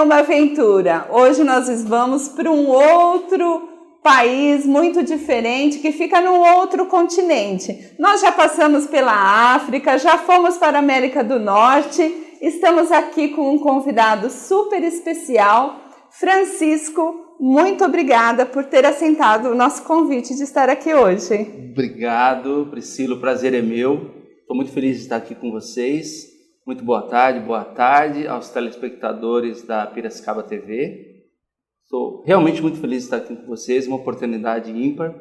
Uma aventura. Hoje nós vamos para um outro país muito diferente que fica num outro continente. Nós já passamos pela África, já fomos para a América do Norte. Estamos aqui com um convidado super especial, Francisco. Muito obrigada por ter aceitado o nosso convite de estar aqui hoje. Obrigado, Priscila. O prazer é meu. Estou muito feliz de estar aqui com vocês. Muito boa tarde aos telespectadores da Piracicaba TV. Estou realmente muito feliz de estar aqui com vocês, uma oportunidade ímpar.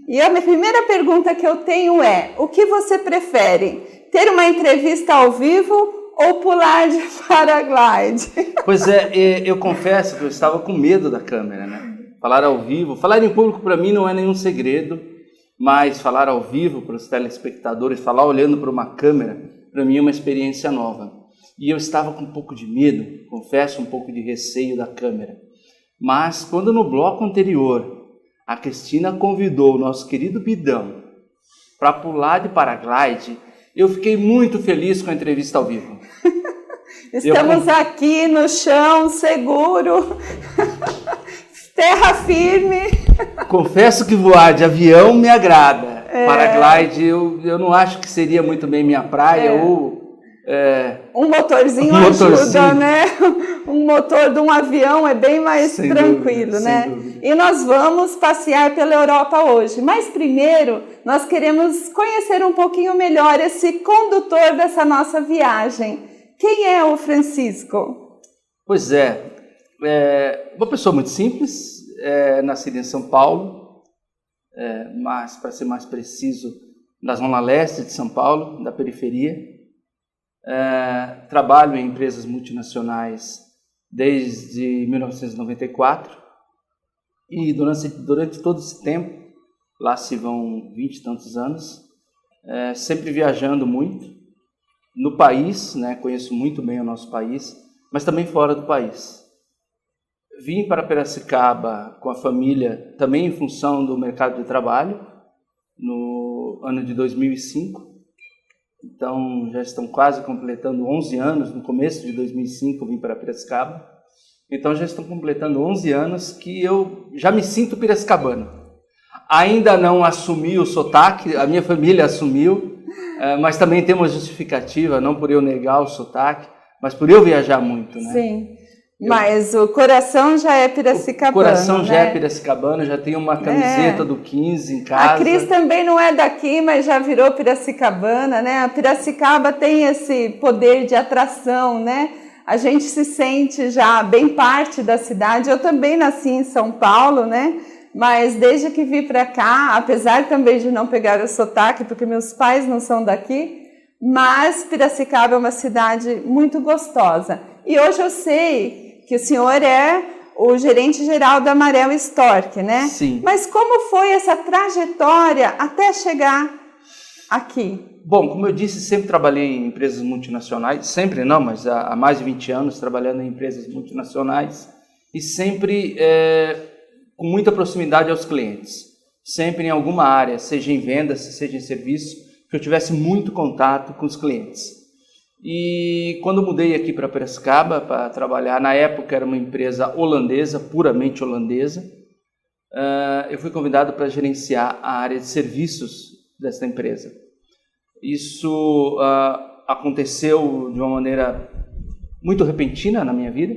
E a minha primeira pergunta que eu tenho é, o que você prefere? Ter uma entrevista ao vivo ou pular de paraglide? Pois é, eu confesso que eu estava com medo da câmera, né? Falar ao vivo, falar em público para mim não é nenhum segredo, mas falar ao vivo para os telespectadores, falar olhando para uma câmera, para mim é uma experiência nova. E eu estava com um pouco de medo, confesso, um pouco de receio da câmera. Mas quando no bloco anterior a Cristina convidou o nosso querido Bidão para pular de paraglide, eu fiquei muito feliz com a entrevista ao vivo. Estamos aqui no chão, seguro, terra firme. Confesso que voar de avião me agrada. Paraglide eu não acho que seria muito bem minha praia. Um motorzinho ajuda, né? Um motor de um avião é bem mais tranquilo, né? E nós vamos passear pela Europa hoje. Mas primeiro, nós queremos conhecer um pouquinho melhor esse condutor dessa nossa viagem. Quem é o Francisco? Pois uma pessoa muito simples, nascida em São Paulo, mas para ser mais preciso, na zona leste de São Paulo, da periferia. Trabalho em empresas multinacionais desde 1994 e durante todo esse tempo, lá se vão 20 e tantos anos, sempre viajando muito no país, né? Conheço muito bem o nosso país, mas também fora do país. Vim para Piracicaba com a família também em função do mercado de trabalho no ano de 2005. Então, já estão quase completando 11 anos. No começo de 2005, eu vim para Piracicaba. Então, já estão completando 11 anos que eu já me sinto piracicabano. Ainda não assumi o sotaque, a minha família assumiu, mas também tem uma justificativa, não por eu negar o sotaque, mas por eu viajar muito, né? Sim. Mas o coração já é piracicabano, o coração já é piracicabano, já tem uma camiseta do 15 em casa. A Cris também não é daqui, mas já virou piracicabana, né? A Piracicaba tem esse poder de atração, né? A gente se sente já bem parte da cidade. Eu também nasci em São Paulo, né? Mas desde que vim para cá, apesar também de não pegar o sotaque, porque meus pais não são daqui, mas Piracicaba é uma cidade muito gostosa. E hoje eu sei que o senhor é o gerente-geral da Marel Stork, né? Sim. Mas como foi essa trajetória até chegar aqui? Bom, como eu disse, sempre trabalhei em empresas multinacionais, sempre não, mas há mais de 20 anos trabalhando em empresas multinacionais e sempre com muita proximidade aos clientes. Sempre em alguma área, seja em vendas, seja em serviço, que eu tivesse muito contato com os clientes. E quando mudei aqui para Piracicaba para trabalhar, na época era uma empresa holandesa, puramente holandesa, eu fui convidado para gerenciar a área de serviços dessa empresa. Isso aconteceu de uma maneira muito repentina na minha vida.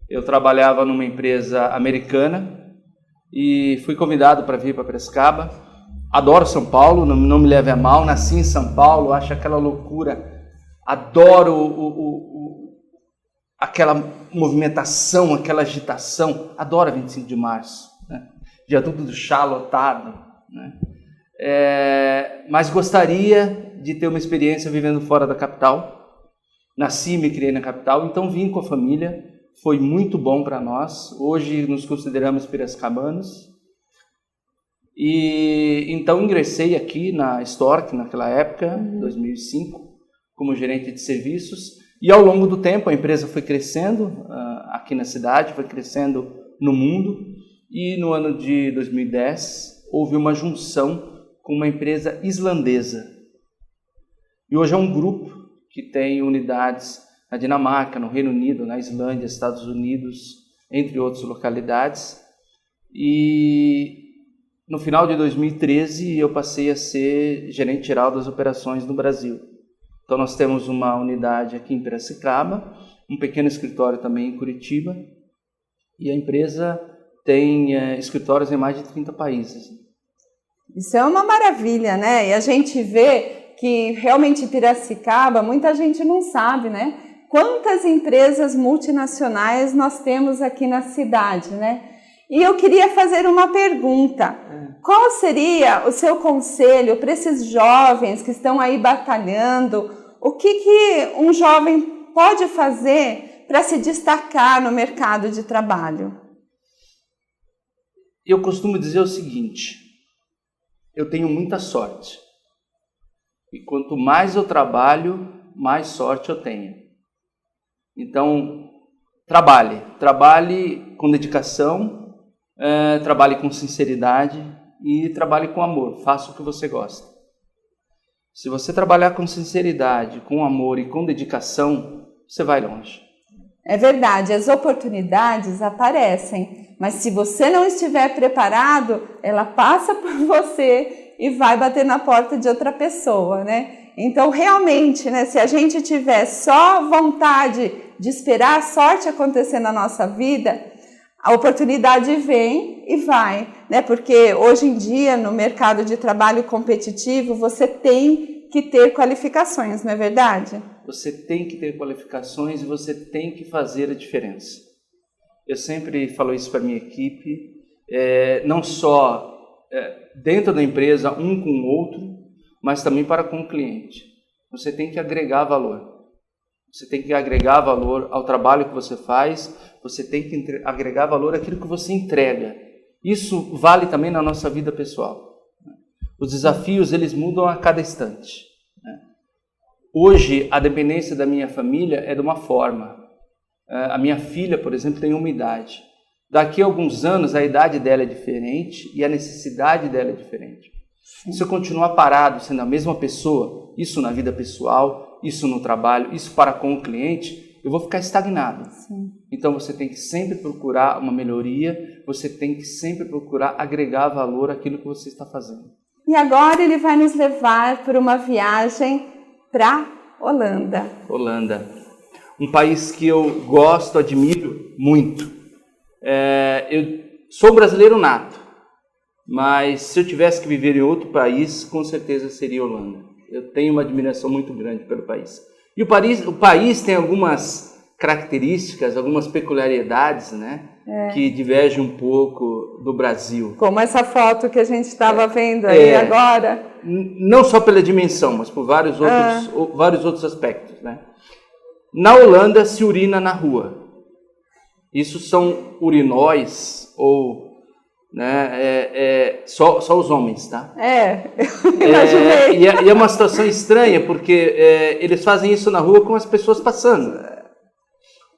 Eu trabalhava numa empresa americana e fui convidado para vir para Piracicaba. Adoro São Paulo, não me leve a mal, nasci em São Paulo, acho aquela loucura. Adoro aquela movimentação, aquela agitação. Adoro a 25 de março, né? Viaduto do Chá lotado, né? Mas gostaria de ter uma experiência vivendo fora da capital. Nasci e me criei na capital, então vim com a família. Foi muito bom para nós. Hoje nos consideramos piracicabanos. E então ingressei aqui na Stork naquela época, 2005. Como gerente de serviços, e ao longo do tempo a empresa foi crescendo aqui na cidade, foi crescendo no mundo, e no ano de 2010 houve uma junção com uma empresa islandesa. E hoje é um grupo que tem unidades na Dinamarca, no Reino Unido, na Islândia, Estados Unidos, entre outras localidades. E no final de 2013 eu passei a ser gerente geral das operações no Brasil. Então nós temos uma unidade aqui em Piracicaba, um pequeno escritório também em Curitiba, e a empresa tem escritórios em mais de 30 países. Isso é uma maravilha, né? E a gente vê que realmente em Piracicaba, muita gente não sabe, né? Quantas empresas multinacionais nós temos aqui na cidade, né? E eu queria fazer uma pergunta. Qual seria o seu conselho para esses jovens que estão aí batalhando? O que um jovem pode fazer para se destacar no mercado de trabalho? Eu costumo dizer o seguinte: eu tenho muita sorte. E quanto mais eu trabalho, mais sorte eu tenho. Então, trabalhe com dedicação, trabalhe com sinceridade e trabalhe com amor. Faça o que você gosta. Se você trabalhar com sinceridade, com amor e com dedicação, você vai longe. É verdade, as oportunidades aparecem, mas se você não estiver preparado, ela passa por você e vai bater na porta de outra pessoa, né? Então, realmente, né, se a gente tiver só vontade de esperar a sorte acontecer na nossa vida, a oportunidade vem e vai, né? Porque hoje em dia, no mercado de trabalho competitivo, você tem que ter qualificações, não é verdade? Você tem que ter qualificações e você tem que fazer a diferença. Eu sempre falo isso para a minha equipe, não só dentro da empresa, um com o outro, mas também para com o cliente. Você tem que agregar valor. Você tem que agregar valor ao trabalho que você faz, você tem que agregar valor àquilo que você entrega. Isso vale também na nossa vida pessoal. Os desafios, eles mudam a cada instante. Hoje, a dependência da minha família é de uma forma. A minha filha, por exemplo, tem uma idade. Daqui a alguns anos, a idade dela é diferente e a necessidade dela é diferente. Sim. Se eu continuar parado, sendo a mesma pessoa, isso na vida pessoal, isso no trabalho, isso para com o cliente, eu vou ficar estagnado. Sim. Então, você tem que sempre procurar uma melhoria, você tem que sempre procurar agregar valor àquilo que você está fazendo. E agora ele vai nos levar por uma viagem para Holanda. Holanda. Um país que eu gosto, admiro muito. Eu sou brasileiro nato, mas se eu tivesse que viver em outro país, com certeza seria Holanda. Eu tenho uma admiração muito grande pelo país. E o país tem algumas características, algumas peculiaridades, né, que divergem um pouco do Brasil. Como essa foto que a gente estava vendo aí agora. Não só pela dimensão, mas por vários outros aspectos, né? Na Holanda se urina na rua. Isso são urinóis ou, né, só os homens, tá? Imaginei. E é uma situação estranha porque eles fazem isso na rua com as pessoas passando.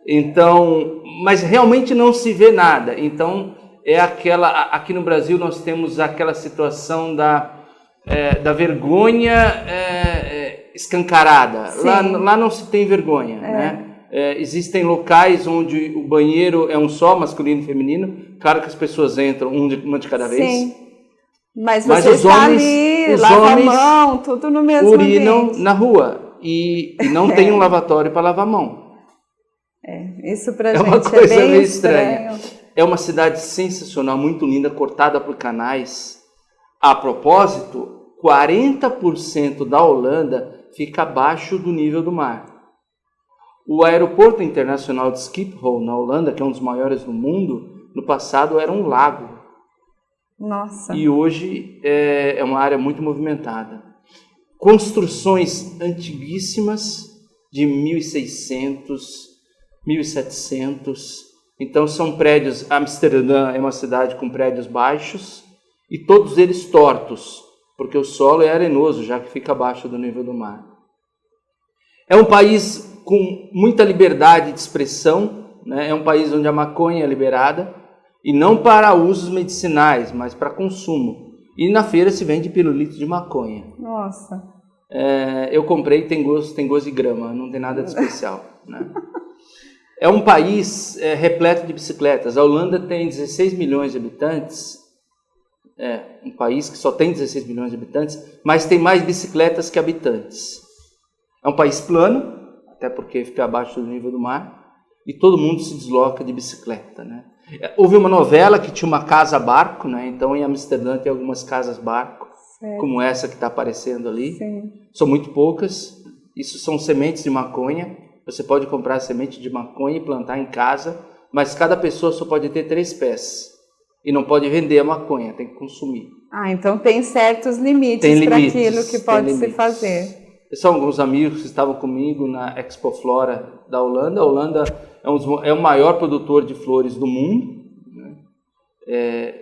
Então, mas realmente não se vê nada. Então, aqui no Brasil nós temos aquela situação da vergonha escancarada. Lá não se tem vergonha, né? Existem locais onde o banheiro é um só, masculino e feminino. Claro que as pessoas entram uma de cada vez. Sim. Mas você está ali, lava a mão, tudo no mesmo urinam ambiente. Na rua e não tem um lavatório para lavar a mão. Isso pra gente uma coisa bem meio estranha. estranho. É uma cidade sensacional, muito linda, cortada por canais. A propósito, 40% da Holanda fica abaixo do nível do mar. O aeroporto internacional de Schiphol, na Holanda, que é um dos maiores do mundo, no passado era um lago. Nossa. E hoje é uma área muito movimentada. Construções antiguíssimas de 1600, 1700. Então são prédios. Amsterdã é uma cidade com prédios baixos e todos eles tortos, porque o solo é arenoso, já que fica abaixo do nível do mar. É um país com muita liberdade de expressão, né? É um país onde a maconha é liberada, e não para usos medicinais, mas para consumo. E na feira se vende pirulito de maconha. Nossa. Eu comprei, tem gosto de grama, não tem nada de especial, né? É um país repleto de bicicletas. A Holanda tem 16 milhões de habitantes, um país que só tem 16 milhões de habitantes, mas tem mais bicicletas que habitantes. É um país plano, até porque fica abaixo do nível do mar, e todo mundo se desloca de bicicleta, né? Houve uma novela que tinha uma casa-barco, né? Então em Amsterdã tem algumas casas-barco, como essa que está aparecendo ali. Sim. São muito poucas, isso são sementes de maconha. Você pode comprar semente de maconha e plantar em casa, mas cada pessoa só pode ter 3 pés. E não pode vender a maconha, tem que consumir. Então tem certos limites para aquilo que pode se fazer. São alguns amigos que estavam comigo na Expo Flora da Holanda. A Holanda é o maior produtor de flores do mundo, né?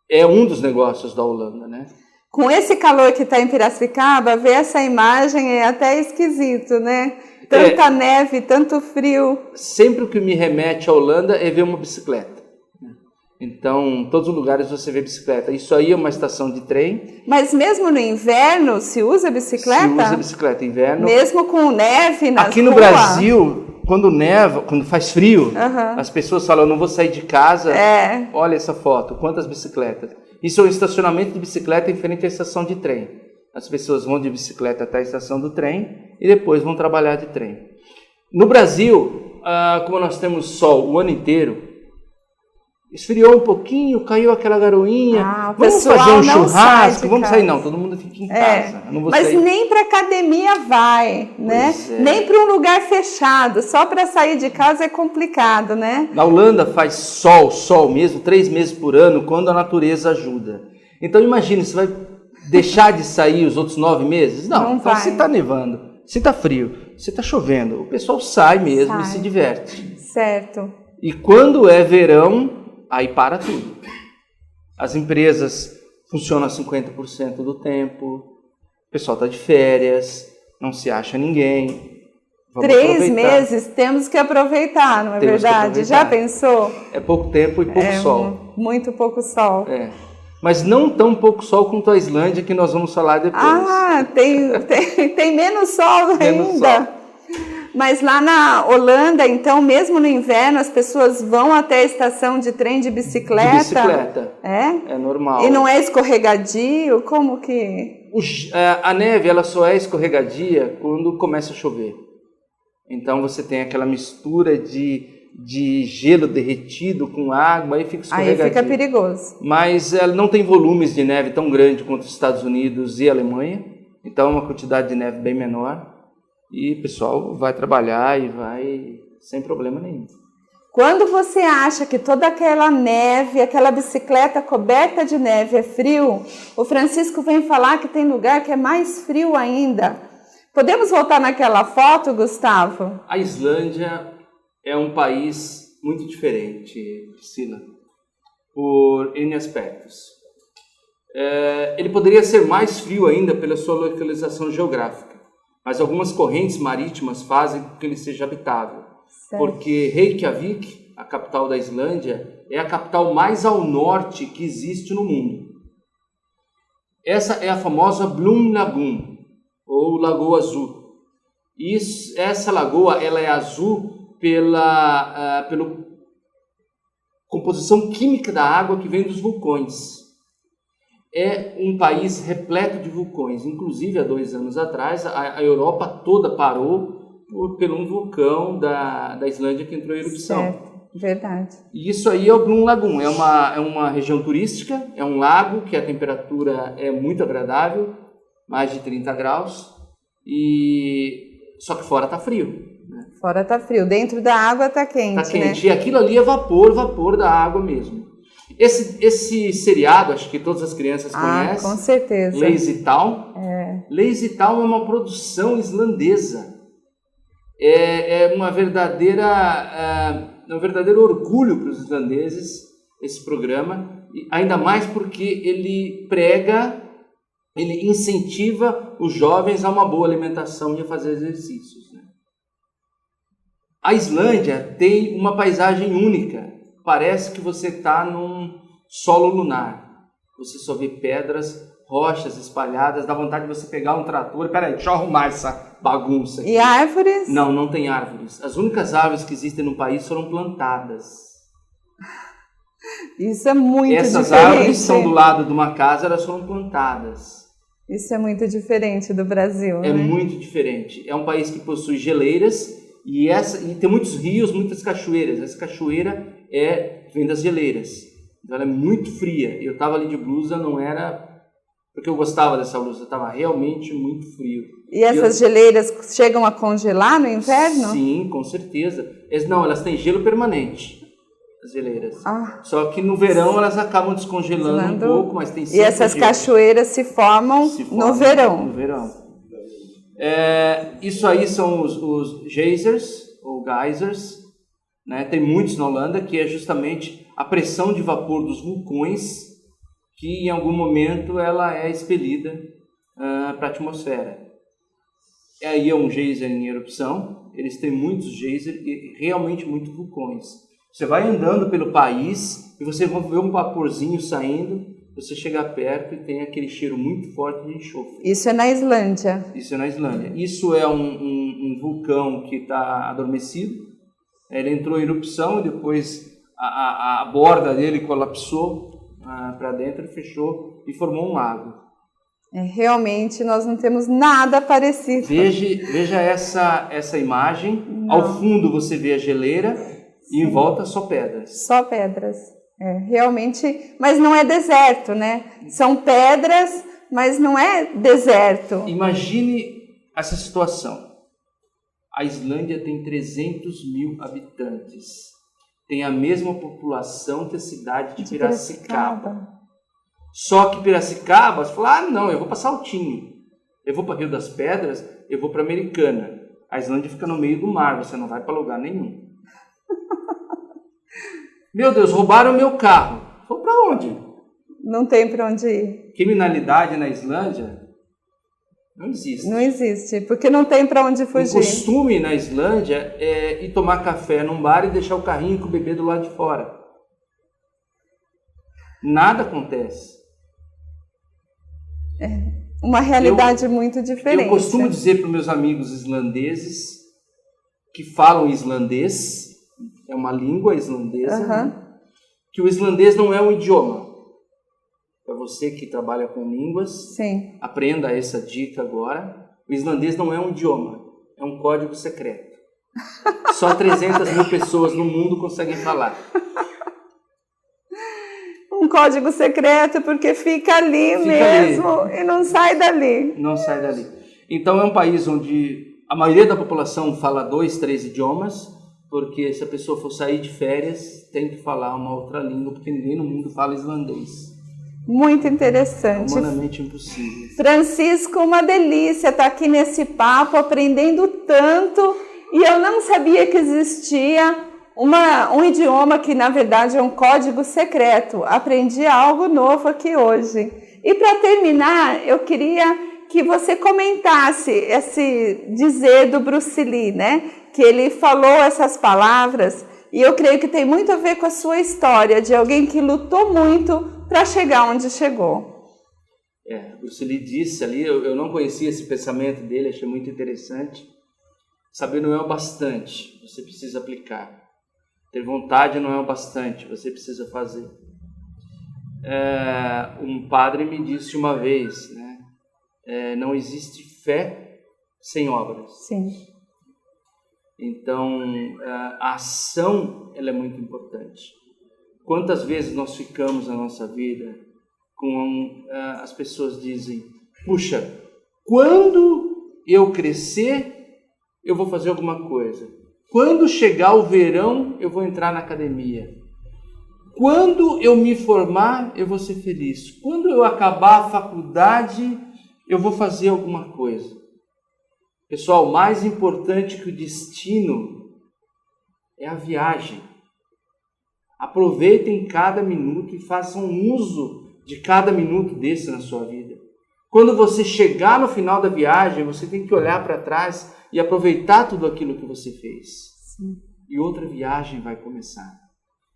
É um dos negócios da Holanda, né? Com esse calor que está em Piracicaba, ver essa imagem é até esquisito, né? Tanta neve, tanto frio. Sempre o que me remete à Holanda é ver uma bicicleta. Então, em todos os lugares você vê bicicleta. Isso aí é uma estação de trem. Mas mesmo no inverno se usa bicicleta? Se usa bicicleta no inverno. Mesmo com neve nas Aqui no ruas? Brasil, quando neva, quando faz frio, as pessoas falam, eu não vou sair de casa. Olha essa foto, quantas bicicletas. Isso é um estacionamento de bicicleta em frente à estação de trem. As pessoas vão de bicicleta até a estação do trem e depois vão trabalhar de trem. No Brasil, como nós temos sol o ano inteiro, esfriou um pouquinho, caiu aquela garoinha, vamos fazer um churrasco, vamos sair, não, todo mundo fica em casa. Não vou mas sair. Nem para academia vai, né? Nem para um lugar fechado, só para sair de casa é complicado, né? Na Holanda faz sol mesmo, 3 meses por ano, quando a natureza ajuda. Então imagine, você vai deixar de sair os outros 9 meses? Não então se está nevando, se está frio, se está chovendo, o pessoal sai mesmo e se diverte. Certo. E quando é verão, aí para tudo. As empresas funcionam a 50% do tempo, o pessoal está de férias, não se acha ninguém. Vamos 3 meses temos que aproveitar, não é verdade? Já pensou? É pouco tempo e pouco sol. Muito pouco sol. Mas não tão pouco sol quanto a Islândia, que nós vamos falar depois. Tem menos sol ainda. Mas lá na Holanda, então, mesmo no inverno, as pessoas vão até a estação de trem de bicicleta? De bicicleta. É normal. E não é escorregadio? Como que... A neve ela só é escorregadia quando começa a chover. Então você tem aquela mistura de gelo derretido com água, aí fica escorregadio. Aí fica perigoso. Mas ela não tem volumes de neve tão grande quanto os Estados Unidos e a Alemanha. Então é uma quantidade de neve bem menor. E o pessoal vai trabalhar e vai sem problema nenhum. Quando você acha que toda aquela neve, aquela bicicleta coberta de neve é frio, o Francisco vem falar que tem lugar que é mais frio ainda. Podemos voltar naquela foto, Gustavo? A Islândia é um país muito diferente, Priscila, por N aspectos. Ele poderia ser mais frio ainda pela sua localização geográfica. Mas algumas correntes marítimas fazem com que ele seja habitável. Certo. Porque Reykjavik, a capital da Islândia, é a capital mais ao norte que existe no mundo. Essa é a famosa Blue Lagoon, ou Lagoa Azul. Essa lagoa ela é azul pela composição química da água que vem dos vulcões. É um país repleto de vulcões. Inclusive, há 2 anos atrás, a Europa toda parou por um vulcão da Islândia que entrou em erupção. Certo, verdade. E isso aí é o Blue Lagoon. É uma região turística, é um lago que a temperatura é muito agradável, mais de 30 graus, só que fora está frio. Né? Fora está frio, dentro da água está quente. Está quente, né? E aquilo ali é vapor da água mesmo. Esse seriado, acho que todas as crianças conhecem. Com certeza. Lazy Town. Lazy Town é uma produção islandesa. É um verdadeiro orgulho para os islandeses esse programa, ainda mais porque ele incentiva os jovens a uma boa alimentação e a fazer exercícios. Né? A Islândia tem uma paisagem única. Parece que você está num solo lunar. Você só vê pedras rochas espalhadas, dá vontade de você pegar um trator, peraí, deixa eu arrumar essa bagunça aqui. E árvores? Não, não tem árvores. As únicas árvores que existem no país foram plantadas. Isso é muito Essas diferente. árvores estão do lado de uma casa, elas foram plantadas. Isso é muito diferente do Brasil, É né? muito diferente. É um país que possui geleiras e tem muitos rios, muitas cachoeiras. Essa cachoeira vem das geleiras. Então ela é muito fria. Eu estava ali de blusa, não era porque eu gostava dessa blusa, estava realmente muito frio. E essas geleiras chegam a congelar no inverno? Sim, com certeza. Não, elas têm gelo permanente, as geleiras. Só que no verão elas acabam descongelando um pouco, mas tem sempre E essas gelo. cachoeiras se formam no verão. No verão. Isso aí são os geysers, ou geysers, né? Tem muitos na Holanda, que é justamente a pressão de vapor dos vulcões, que em algum momento ela é expelida para a atmosfera. Aí é um geyser em erupção, eles têm muitos geysers e realmente muitos vulcões. Você vai andando pelo país e você vai ver um vaporzinho saindo, você chega perto e tem aquele cheiro muito forte de enxofre. Isso é na Islândia? Isso é na Islândia. Isso é um vulcão que está adormecido, ele entrou em erupção e depois a borda dele colapsou para dentro, fechou e formou um lago. Realmente nós não temos nada parecido. Veja essa imagem. Não. Ao fundo você vê a geleira. Sim. E em volta só pedras. Só pedras. Realmente, mas não é deserto, né? São pedras, mas não é deserto. Imagine essa situação. A Islândia tem 300 mil habitantes. Tem a mesma população que a cidade de Piracicaba. Só que Piracicaba, você fala, não, eu vou para Saltinho, eu vou para Rio das Pedras, eu vou para Americana. A Islândia fica no meio do mar, você não vai para lugar nenhum. Meu Deus, roubaram o meu carro. Vou para onde? Não tem para onde ir. Criminalidade na Islândia não existe. Não existe, porque não tem para onde fugir. O costume na Islândia é ir tomar café num bar e deixar o carrinho com o bebê do lado de fora. Nada acontece. Uma realidade muito diferente. Eu costumo dizer para os meus amigos islandeses que falam islandês, é uma língua islandesa, né? Que o islandês não é um idioma. Para você que trabalha com línguas, sim, aprenda essa dica agora. O islandês não é um idioma, é um código secreto. Só 300 mil pessoas no mundo conseguem falar. Um código secreto porque fica ali mesmo e não sai dali. Não sai dali. Então é um país onde a maioria da população fala 2, 3 idiomas, porque se a pessoa for sair de férias, tem que falar uma outra língua, porque ninguém no mundo fala islandês. Muito interessante. Humanamente impossível. Francisco, uma delícia estar aqui nesse papo, aprendendo tanto, e eu não sabia que existia um idioma que, na verdade, é um código secreto. Aprendi algo novo aqui hoje. E, para terminar, eu queria que você comentasse esse dizer do Bruce Lee, né? Que ele falou essas palavras, e eu creio que tem muito a ver com a sua história, de alguém que lutou muito para chegar onde chegou. Bruce Lee disse ali, eu não conhecia esse pensamento dele, achei muito interessante. Saber não é o bastante, você precisa aplicar. Ter vontade não é o bastante, você precisa fazer. Um padre me disse uma vez, né? Não existe fé sem obras. Sim. Então, a ação ela é muito importante. Quantas vezes nós ficamos na nossa vida com as pessoas dizem, puxa, quando eu crescer, eu vou fazer alguma coisa. Quando chegar o verão, eu vou entrar na academia. Quando eu me formar, eu vou ser feliz. Quando eu acabar a faculdade, eu vou fazer alguma coisa. Pessoal, mais importante que o destino é a viagem. Aproveitem cada minuto e façam uso de cada minuto desse na sua vida. Quando você chegar no final da viagem, você tem que olhar para trás e aproveitar tudo aquilo que você fez. Sim. E outra viagem vai começar.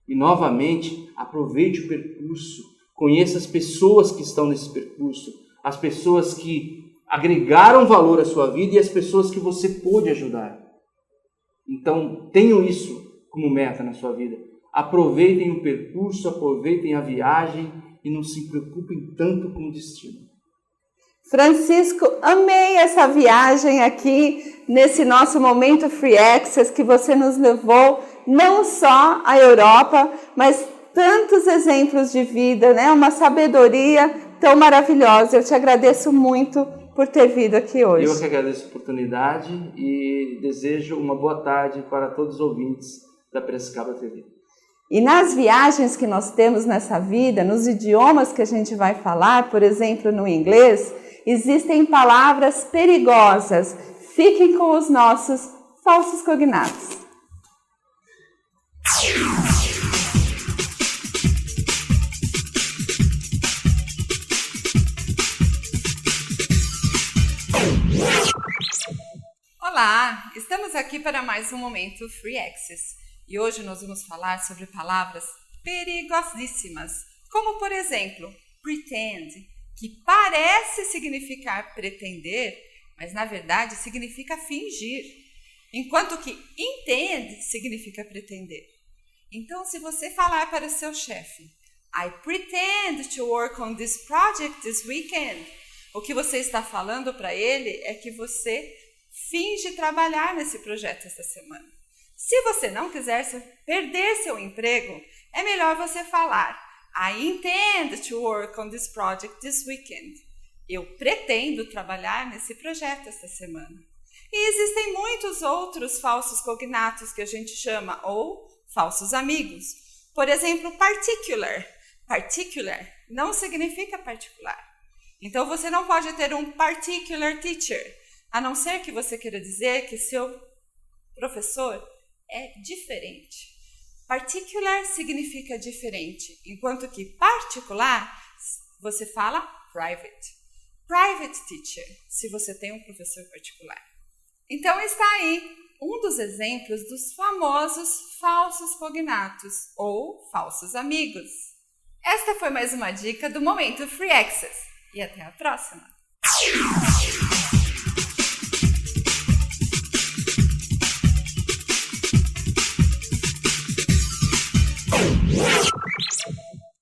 E novamente, aproveite o percurso, Conheça as pessoas que estão nesse percurso, as pessoas que agregaram valor à sua vida e as pessoas que você pôde ajudar. Então, tenham isso como meta na sua vida. Aproveitem o percurso, aproveitem a viagem e não se preocupem tanto com o destino. Francisco, amei essa viagem aqui nesse nosso momento Free Access que você nos levou não só à Europa, mas tantos exemplos de vida, né? Uma sabedoria tão maravilhosa. Eu te agradeço muito por ter vindo aqui hoje. Eu que agradeço a oportunidade e desejo uma boa tarde para todos os ouvintes da Piracicaba TV. E nas viagens que nós temos nessa vida, nos idiomas que a gente vai falar, por exemplo, no inglês, existem palavras perigosas. Fiquem com os nossos falsos cognatos. Olá, estamos aqui para mais um momento Free Access e hoje nós vamos falar sobre palavras perigosíssimas, como por exemplo, pretend, que parece significar pretender, mas na verdade significa fingir, enquanto que intend significa pretender. Então, se você falar para o seu chefe, I pretend to work on this project this weekend, o que você está falando para ele é que você finge trabalhar nesse projeto esta semana. Se você não quiser perder seu emprego, é melhor você falar I intend to work on this project this weekend. Eu pretendo trabalhar nesse projeto esta semana. E existem muitos outros falsos cognatos que a gente chama ou falsos amigos. Por exemplo, particular. Particular não significa particular. Então você não pode ter um particular teacher, a não ser que você queira dizer que seu professor é diferente. Particular significa diferente, enquanto que particular você fala private. Private teacher, se você tem um professor particular. Então está aí um dos exemplos dos famosos falsos cognatos ou falsos amigos. Esta foi mais uma dica do Momento Free Access e até a próxima!